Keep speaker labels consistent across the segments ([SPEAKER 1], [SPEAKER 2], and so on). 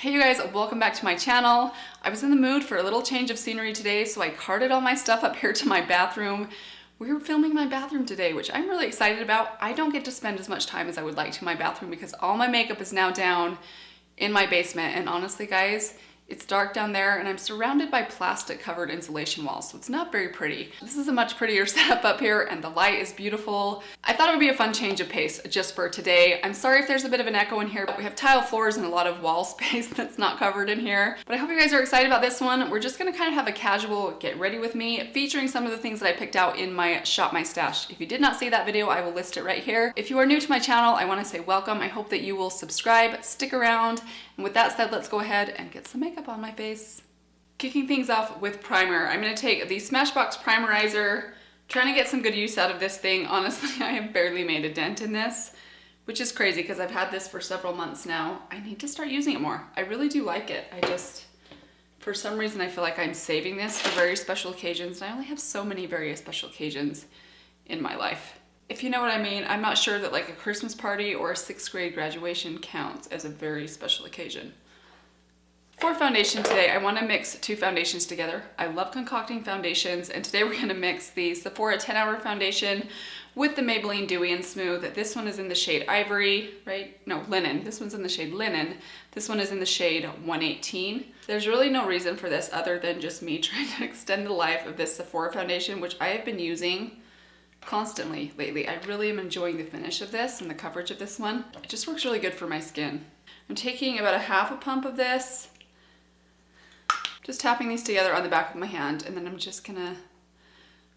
[SPEAKER 1] Hey you guys, welcome back to my channel. I was in the mood for a little change of scenery today, so I carted all my stuff up here to my bathroom. We're filming my bathroom today, which I'm really excited about. I don't get to spend as much time as I would like to in my bathroom because all my makeup is now down in my basement, and honestly guys, it's dark down there and I'm surrounded by plastic covered insulation walls, so it's not very pretty. This is a much prettier setup up here and the light is beautiful. I thought it would be a fun change of pace just for today. I'm sorry if there's a bit of an echo in here, but we have tile floors and a lot of wall space that's not covered in here. But I hope you guys are excited about this one. We're just gonna kind of have a casual get ready with me, featuring some of the things that I picked out in my Shop My Stash. If you did not see that video, I will list it right here. If you are new to my channel, I wanna say welcome. I hope that you will subscribe, stick around. And with that said, let's go ahead and get some makeup on my face. Kicking things off with primer, I'm going to take the Smashbox Primerizer, trying to get some good use out of this thing. Honestly, I have barely made a dent in this, which is crazy because I've had this for several months now. I need to start using it more. I really do like it. For some reason, I feel like I'm saving this for very special occasions, and I only have so many very special occasions in my life. If you know what I mean, I'm not sure that like a Christmas party or a 6th grade graduation counts as a very special occasion. For foundation today, I want to mix two foundations together. I love concocting foundations, and today we're going to mix the Sephora 10-Hour Foundation with the Maybelline Dewy and Smooth. This one is in the shade Ivory, right? No, Linen. This one's in the shade Linen. This one is in the shade 118. There's really no reason for this other than just me trying to extend the life of this Sephora foundation, which I have been using constantly lately. I really am enjoying the finish of this and the coverage of this one. It just works really good for my skin. I'm taking about a half a pump of this, just tapping these together on the back of my hand, and then I'm just gonna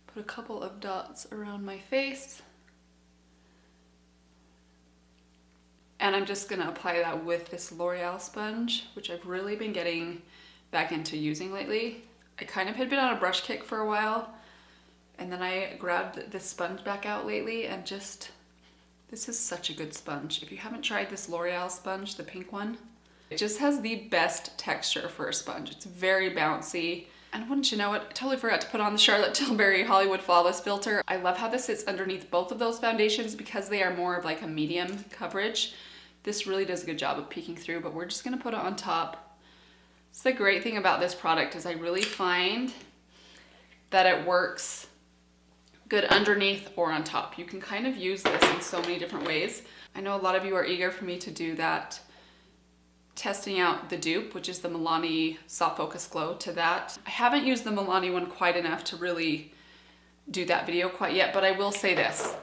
[SPEAKER 1] put a couple of dots around my face. And I'm just gonna apply that with this L'Oreal sponge, which I've really been getting back into using lately. I kind of had been on a brush kick for a while, and then I grabbed this sponge back out lately, and just, this is such a good sponge. If you haven't tried this L'Oreal sponge, the pink one, it just has the best texture for a sponge. It's very bouncy. And wouldn't you know it, I totally forgot to put on the Charlotte Tilbury Hollywood Flawless filter. I love how this sits underneath both of those foundations because they are more of like a medium coverage. This really does a good job of peeking through, but we're just gonna put it on top. So the great thing about this product is I really find that it works good underneath or on top. You can kind of use this in so many different ways. I know a lot of you are eager for me to do that, testing out the dupe, which is the Milani Soft Focus Glow, to that. I haven't used the Milani one quite enough to really do that video quite yet, but I will say this.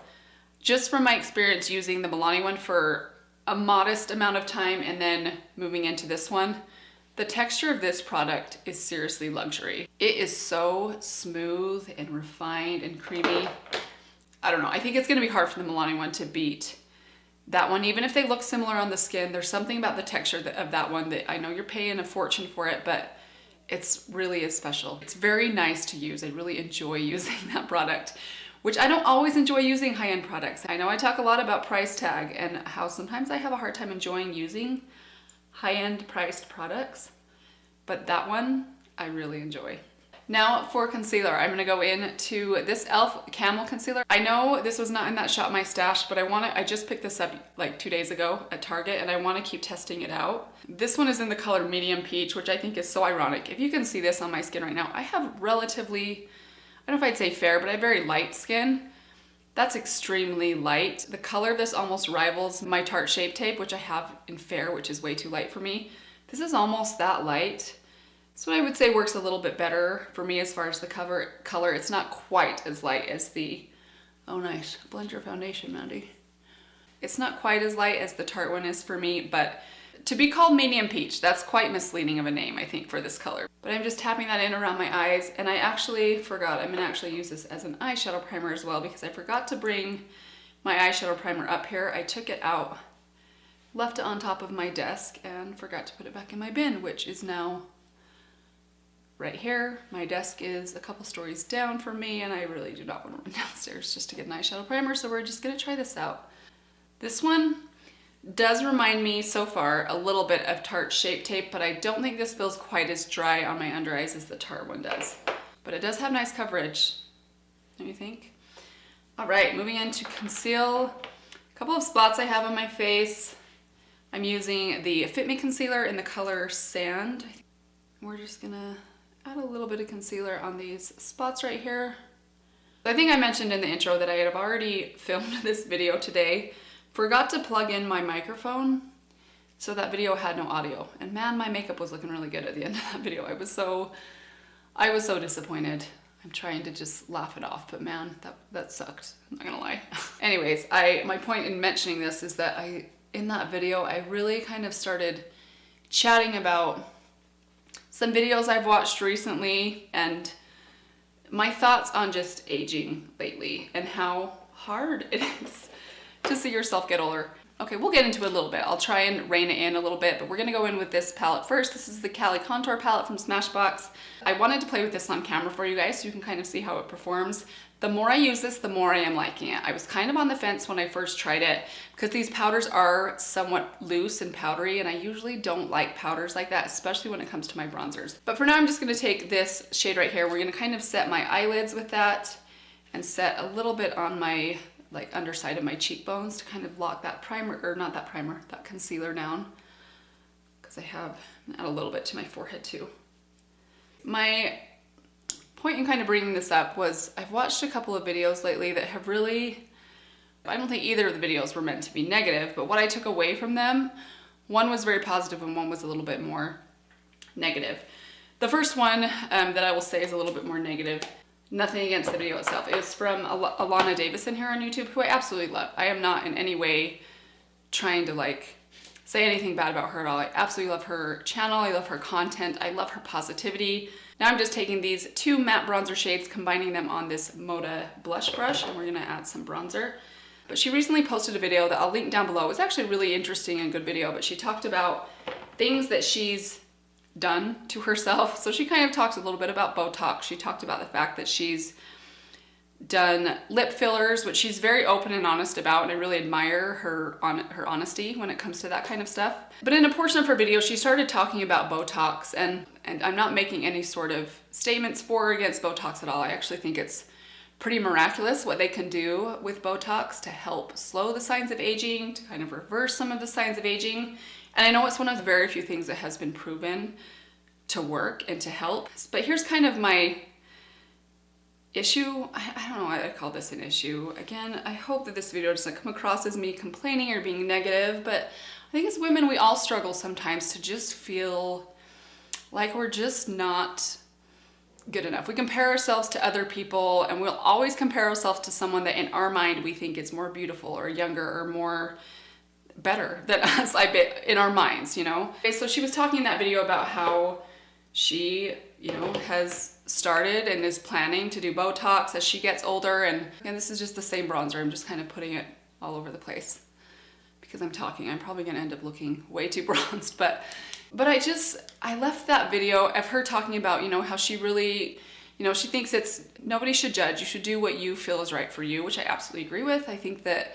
[SPEAKER 1] Just from my experience using the Milani one for a modest amount of time and then moving into this one, the texture of this product is seriously luxury. It is so smooth and refined and creamy. I don't know, I think it's gonna be hard for the Milani one to beat that one. Even if they look similar on the skin, there's something about the texture of that one that I know you're paying a fortune for it, but it's really is special. It's very nice to use. I really enjoy using that product, which I don't always enjoy using high-end products. I know I talk a lot about price tag and how sometimes I have a hard time enjoying using high-end priced products, but that one I really enjoy. Now for concealer, I'm gonna go into this e.l.f. Camel Concealer. I know this was not in that Shop My Stash, but I just picked this up like 2 days ago at Target, and I wanna keep testing it out. This one is in the color Medium Peach, which I think is so ironic. If you can see this on my skin right now, I have relatively, I don't know if I'd say fair, but I have very light skin. That's extremely light. The color of this almost rivals my Tarte Shape Tape, which I have in fair, which is way too light for me. This is almost that light. So I would say works a little bit better for me as far as the color. It's not quite as light as the, oh nice, blend your foundation, Mandy. It's not quite as light as the Tarte one is for me, but to be called Medium Peach, that's quite misleading of a name, I think, for this color. But I'm just tapping that in around my eyes, and I actually forgot, I'm gonna actually use this as an eyeshadow primer as well, because I forgot to bring my eyeshadow primer up here. I took it out, left it on top of my desk, and forgot to put it back in my bin, which is now right here. My desk is a couple stories down from me, and I really do not want to run downstairs just to get an eyeshadow primer, so we're just gonna try this out. This one does remind me so far a little bit of Tarte Shape Tape, but I don't think this feels quite as dry on my under eyes as the Tarte one does. But it does have nice coverage, don't you think? All right, moving into conceal. A couple of spots I have on my face. I'm using the Fit Me concealer in the color Sand. We're just gonna add a little bit of concealer on these spots right here. I think I mentioned in the intro that I had already filmed this video today, forgot to plug in my microphone, so that video had no audio. And man, my makeup was looking really good at the end of that video. I was so disappointed. I'm trying to just laugh it off, but man, that sucked. I'm not gonna lie. Anyways, my point in mentioning this is that in that video, I really kind of started chatting about some videos I've watched recently and my thoughts on just aging lately and how hard it is to see yourself get older. Okay, we'll get into it a little bit. I'll try and rein it in a little bit, but we're gonna go in with this palette first. This is the Cali Contour palette from Smashbox. I wanted to play with this on camera for you guys so you can kind of see how it performs. The more I use this, the more I am liking it. I was kind of on the fence when I first tried it because these powders are somewhat loose and powdery, and I usually don't like powders like that, especially when it comes to my bronzers. But for now, I'm just gonna take this shade right here. We're gonna kind of set my eyelids with that and set a little bit on my underside of my cheekbones to kind of lock that primer, or not that primer, that concealer down, because I have add a little bit to my forehead too. My point in kind of bringing this up was I've watched a couple of videos lately that have really, I don't think either of the videos were meant to be negative, but what I took away from them, one was very positive and one was a little bit more negative. The first one that I will say is a little bit more negative. Nothing against the video itself. It's from Alana Davison here on YouTube, who I absolutely love. I am not in any way trying to say anything bad about her at all. I absolutely love her channel. I love her content. I love her positivity. Now I'm just taking these two matte bronzer shades, combining them on this Moda blush brush, and we're gonna add some bronzer. But she recently posted a video that I'll link down below. It was actually a really interesting and good video, but she talked about things that she's done to herself. So she kind of talked a little bit about Botox. She talked about the fact that she's done lip fillers, which she's very open and honest about, and I really admire her honesty when it comes to that kind of stuff. But in a portion of her video, she started talking about Botox, and I'm not making any sort of statements for or against Botox at all. I actually think it's pretty miraculous what they can do with Botox to help slow the signs of aging, to kind of reverse some of the signs of aging. And I know it's one of the very few things that has been proven to work and to help. But here's kind of my issue. I don't know why I call this an issue. Again, I hope that this video doesn't come across as me complaining or being negative, but I think as women, we all struggle sometimes to just feel like we're just not good enough. We compare ourselves to other people, and we'll always compare ourselves to someone that in our mind we think is more beautiful or younger or more better than us, I bet, in our minds, you know? Okay, so she was talking in that video about how she, has started and is planning to do Botox as she gets older, and this is just the same bronzer. I'm just kind of putting it all over the place because I'm talking. I'm probably gonna end up looking way too bronzed, but I left that video of her talking about, how she really, she thinks nobody should judge. You should do what you feel is right for you, which I absolutely agree with. I think that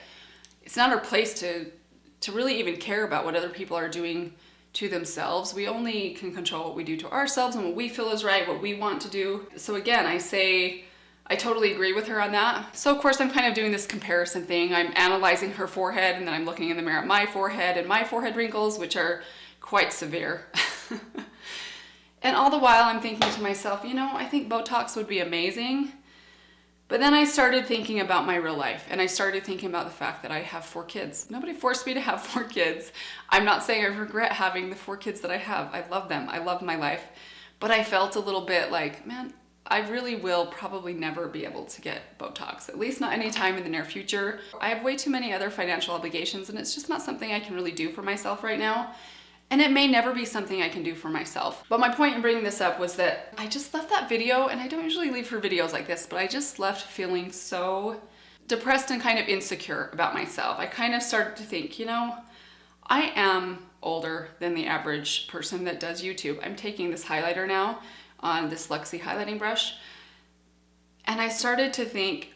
[SPEAKER 1] it's not our place to really even care about what other people are doing to themselves. We only can control what we do to ourselves and what we feel is right, what we want to do. So again, I totally agree with her on that. So of course I'm kind of doing this comparison thing. I'm analyzing her forehead, and then I'm looking in the mirror at my forehead and my forehead wrinkles, which are quite severe. And all the while I'm thinking to myself, I think Botox would be amazing. But then I started thinking about my real life, and I started thinking about the fact that I have 4 kids. Nobody forced me to have 4 kids. I'm not saying I regret having the 4 kids that I have. I love them. I love my life. But I felt a little bit like, man, I really will probably never be able to get Botox, at least not anytime in the near future. I have way too many other financial obligations, and it's just not something I can really do for myself right now. And it may never be something I can do for myself. But my point in bringing this up was that I just left that video, and I don't usually leave her videos like this, but I just left feeling so depressed and kind of insecure about myself. I kind of started to think, I am older than the average person that does YouTube. I'm taking this highlighter now on this Luxie highlighting brush, and I started to think,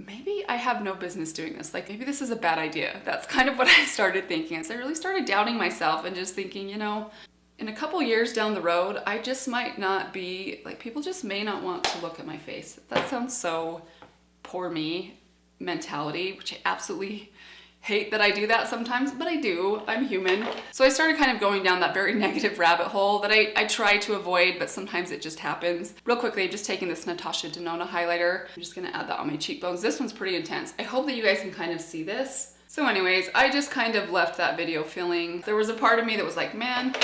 [SPEAKER 1] maybe I have no business doing this. Maybe this is a bad idea. That's kind of what I started thinking, as I really started doubting myself and just thinking, in a couple years down the road, I just might not be, people just may not want to look at my face. That sounds so poor me mentality, which I absolutely hate that I do that sometimes, but I do. I'm human. So I started kind of going down that very negative rabbit hole that I try to avoid, but sometimes it just happens. Real quickly, I'm just taking this Natasha Denona highlighter. I'm just gonna add that on my cheekbones. This one's pretty intense. I hope that you guys can kind of see this. So anyways, I just kind of left that video feeling, there was a part of me that was like, man,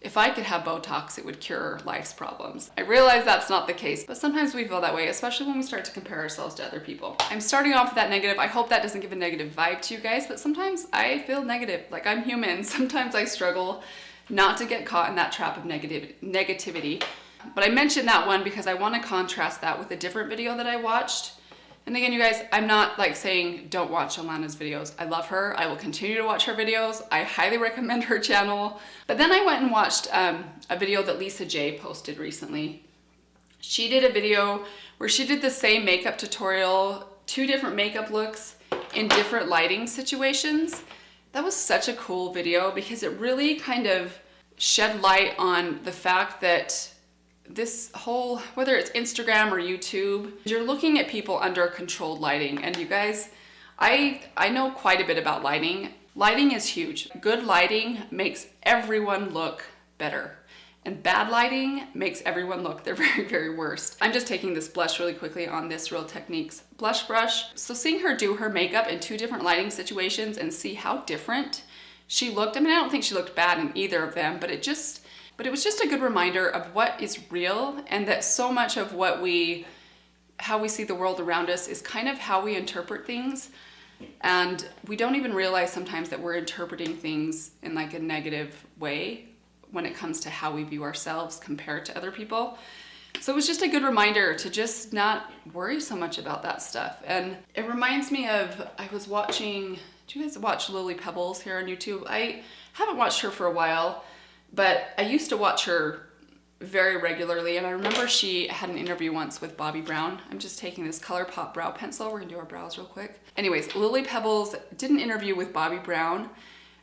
[SPEAKER 1] if I could have Botox, it would cure life's problems. I realize that's not the case, but sometimes we feel that way, especially when we start to compare ourselves to other people. I'm starting off with that negative. I hope that doesn't give a negative vibe to you guys, but sometimes I feel negative. Like, I'm human. Sometimes I struggle not to get caught in that trap of negativity. But I mentioned that one because I want to contrast that with a different video that I watched. And again, you guys, I'm not like saying don't watch Alana's videos. I love her. I will continue to watch her videos. I highly recommend her channel. But then I went and watched a video that Lisa J posted recently. She did a video where she did the same makeup tutorial, 2 different makeup looks in different lighting situations. That was such a cool video because it really kind of shed light on the fact that this whole, whether it's Instagram or YouTube, you're looking at people under controlled lighting. And you guys, I know quite a bit about lighting. Lighting is huge. Good lighting makes everyone look better. And bad lighting makes everyone look their very, very worst. I'm just taking this blush really quickly on this Real Techniques blush brush. So seeing her do her makeup in 2 different lighting situations and see how different she looked. I mean, I don't think she looked bad in either of them, but it was just a good reminder of what is real, and that so much of how we see the world around us is kind of how we interpret things. And we don't even realize sometimes that we're interpreting things in like a negative way when it comes to how we view ourselves compared to other people. So it was just a good reminder to just not worry so much about that stuff. And it reminds me of, I was watching, do you guys watch Lily Pebbles here on YouTube? I haven't watched her for a while, but I used to watch her very regularly, and I remember she had an interview once with Bobbi Brown. I'm just taking this ColourPop brow pencil. We're gonna do our brows real quick. Anyways, Lily Pebbles did an interview with Bobbi Brown,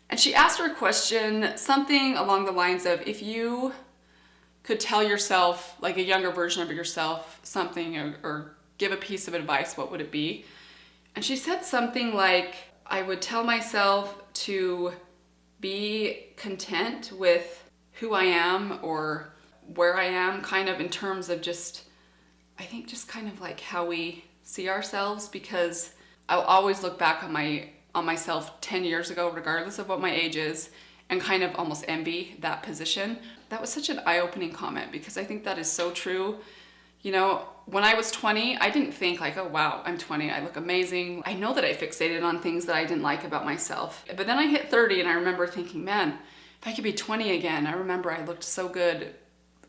[SPEAKER 1] and she asked her a question, something along the lines of, if you could tell yourself, like a younger version of yourself, something or give a piece of advice, what would it be? And she said something like, I would tell myself to be content with who I am or where I am, kind of in terms of just, I think just kind of like how we see ourselves, because I'll always look back on myself 10 years ago, regardless of what my age is, and kind of almost envy that position. That was such an eye-opening comment, because I think that is so true. You know, when I was 20, I didn't think like, oh wow, I'm 20, I look amazing. I know that I fixated on things that I didn't like about myself. But then I hit 30 and I remember thinking, man, if I could be 20 again, I remember I looked so good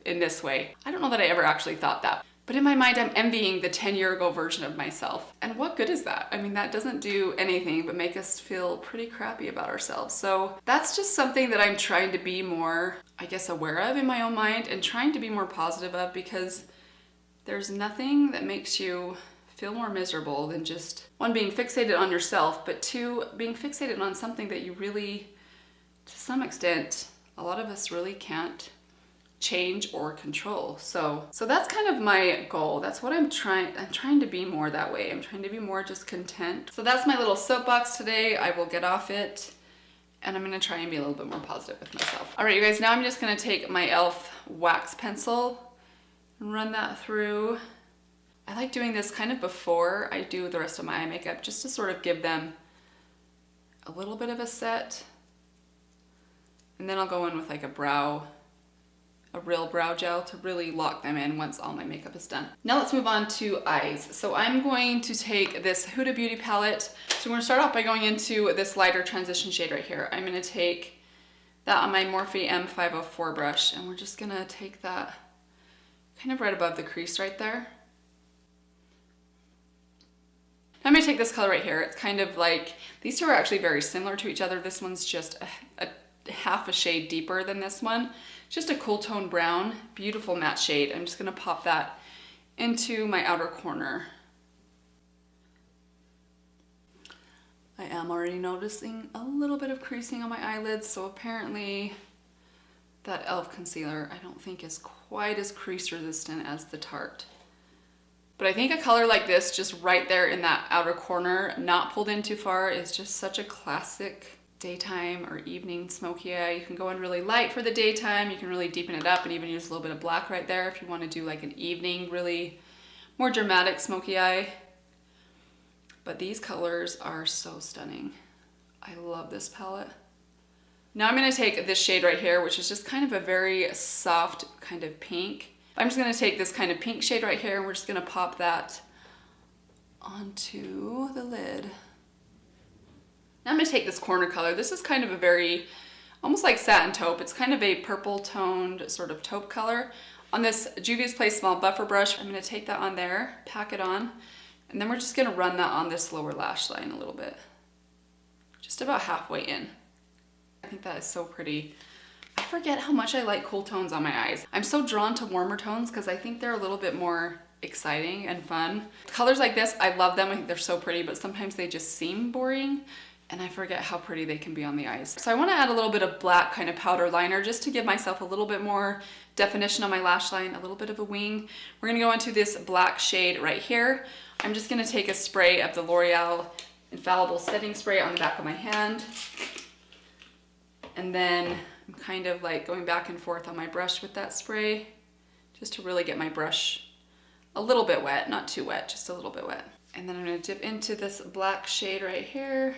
[SPEAKER 1] in this way. I don't know that I ever actually thought that. But in my mind, I'm envying the 10-year ago version of myself. And what good is that? I mean, that doesn't do anything but make us feel pretty crappy about ourselves. So that's just something that I'm trying to be more, I guess, aware of in my own mind, and trying to be more positive of, because there's nothing that makes you feel more miserable than just, 1, being fixated on yourself, but 2, being fixated on something that you really, to some extent, a lot of us really can't change or control. So that's kind of my goal. That's what I'm trying to be more that way. I'm trying to be more just content. So that's my little soapbox today. I will get off it, and I'm gonna try and be a little bit more positive with myself. All right, you guys, now I'm just gonna take my e.l.f. wax pencil and run that through. I like doing this kind of before I do the rest of my eye makeup, just to sort of give them a little bit of a set. And then I'll go in with like a real brow gel to really lock them in once all my makeup is done. Now let's move on to eyes. So I'm going to take this Huda Beauty palette. So we're gonna start off by going into this lighter transition shade right here. I'm gonna take that on my Morphe M504 brush, and we're just gonna take that kind of right above the crease right there. Now I'm gonna take this color right here. It's kind of like, these two are actually very similar to each other. This one's just a half a shade deeper than this one. Just a cool tone brown, beautiful matte shade. I'm just gonna pop that into my outer corner. I am already noticing a little bit of creasing on my eyelids, so apparently that e.l.f. concealer I don't think is quite as crease resistant as the Tarte. But I think a color like this, just right there in that outer corner, not pulled in too far, is just such a classic daytime or evening smoky eye. You can go in really light for the daytime, you can really deepen it up and even use a little bit of black right there if you want to do like an evening, really more dramatic smoky eye. But these colors are so stunning. I love this palette. Now I'm going to take this shade right here, which is just kind of a very soft kind of pink. I'm just going to take this kind of pink shade right here and we're just going to pop that onto the lid. Now I'm going to take this corner color. This is kind of a very, almost like satin taupe. It's kind of a purple toned sort of taupe color. On this Juvia's Place small buffer brush, I'm going to take that on there, pack it on, and then we're just going to run that on this lower lash line a little bit. Just about halfway in. I think that is so pretty. I forget how much I like cool tones on my eyes. I'm so drawn to warmer tones because I think they're a little bit more exciting and fun. Colors like this, I love them. I think they're so pretty, but sometimes they just seem boring. And I forget how pretty they can be on the eyes. So I want to add a little bit of black kind of powder liner just to give myself a little bit more definition on my lash line, a little bit of a wing. We're going to go into this black shade right here. I'm just going to take a spray of the L'Oreal Infallible Setting Spray on the back of my hand. And then I'm kind of like going back and forth on my brush with that spray just to really get my brush a little bit wet, not too wet, just a little bit wet. And then I'm going to dip into this black shade right here.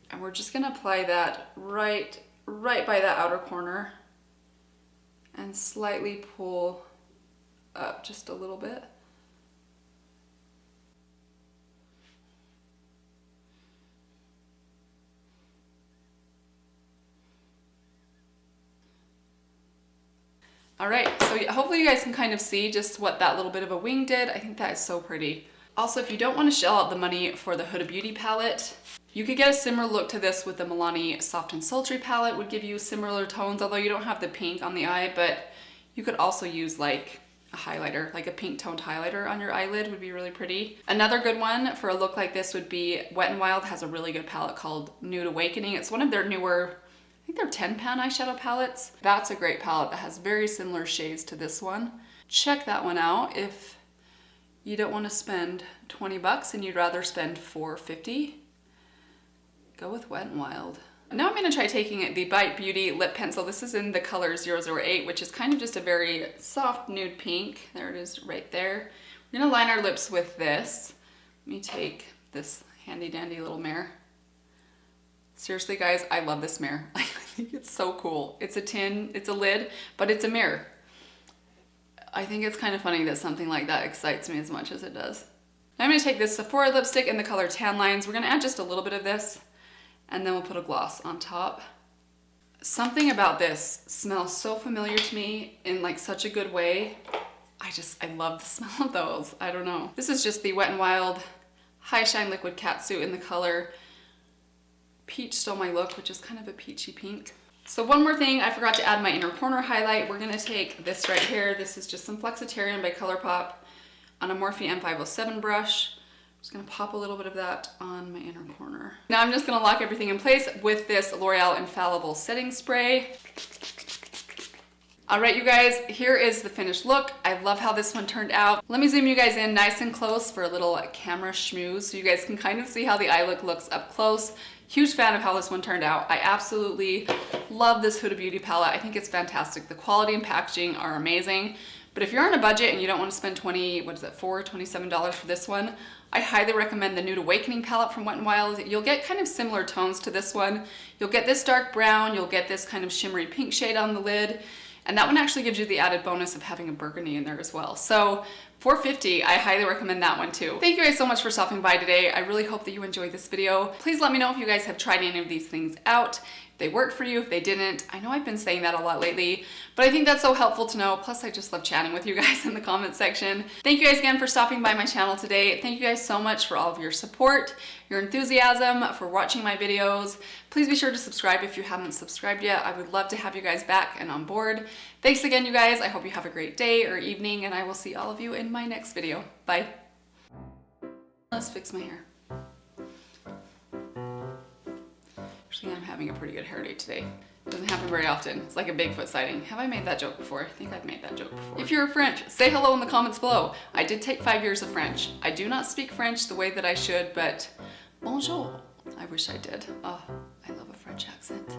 [SPEAKER 1] And we're just going to apply that right by that outer corner and slightly pull up just a little bit. All right, so hopefully you guys can kind of see just what that little bit of a wing did. I think that is so pretty. Also, if you don't want to shell out the money for the Huda Beauty palette, you could get a similar look to this with the Milani Soft and Sultry palette, would give you similar tones, although you don't have the pink on the eye, but you could also use like a highlighter, like a pink toned highlighter on your eyelid would be really pretty. Another good one for a look like this would be Wet n Wild has a really good palette called Nude Awakening. It's one of their newer, I think they're 10-pound eyeshadow palettes. That's a great palette that has very similar shades to this one. Check that one out if you don't want to spend 20 bucks and you'd rather spend $4.50. Go with Wet n Wild. Now I'm going to try taking the Bite Beauty lip pencil. This is in the color 008, which is kind of just a very soft nude pink. There it is right there. We're going to line our lips with this. Let me take this handy dandy little mirror. Seriously guys, I love this mirror. I think it's so cool. It's a tin, it's a lid, but it's a mirror. I think it's kind of funny that something like that excites me as much as it does. Now I'm going to take this Sephora lipstick in the color Tan Lines. We're going to add just a little bit of this, and then we'll put a gloss on top. Something about this smells so familiar to me in like such a good way. I love the smell of those. I don't know. This is just the Wet n Wild High Shine Liquid Catsuit in the color Peach Stole My Look, which is kind of a peachy pink. So one more thing, I forgot to add my inner corner highlight. We're gonna take this right here. This is just some Flexitarian by ColourPop on a Morphe M507 brush. I'm just gonna pop a little bit of that on my inner corner. Now I'm just gonna lock everything in place with this L'Oreal Infallible Setting Spray. All right, you guys, here is the finished look. I love how this one turned out. Let me zoom you guys in nice and close for a little camera schmooze so you guys can kind of see how the eye look looks up close. Huge fan of how this one turned out. I absolutely love this Huda Beauty palette. I think it's fantastic. The quality and packaging are amazing. But if you're on a budget and you don't want to spend $27 for this one, I highly recommend the Nude Awakening palette from Wet n Wild. You'll get kind of similar tones to this one. You'll get this dark brown, you'll get this kind of shimmery pink shade on the lid, and that one actually gives you the added bonus of having a burgundy in there as well. So $4.50, I highly recommend that one too. Thank you guys so much for stopping by today. I really hope that you enjoyed this video. Please let me know if you guys have tried any of these things out. If they worked for you, if they didn't. I know I've been saying that a lot lately, but I think that's so helpful to know. Plus, I just love chatting with you guys in the comment section. Thank you guys again for stopping by my channel today. Thank you guys so much for all of your support, your enthusiasm, for watching my videos. Please be sure to subscribe if you haven't subscribed yet. I would love to have you guys back and on board. Thanks again, you guys. I hope you have a great day or evening, and I will see all of you in my next video. Bye. Let's fix my hair. Actually, I'm having a pretty good hair day today. Doesn't happen very often. It's like a Bigfoot sighting. Have I made that joke before? I think I've made that joke before. If you're French, say hello in the comments below. I did take 5 years of French. I do not speak French the way that I should, but bonjour. I wish I did. Oh, I love a French accent.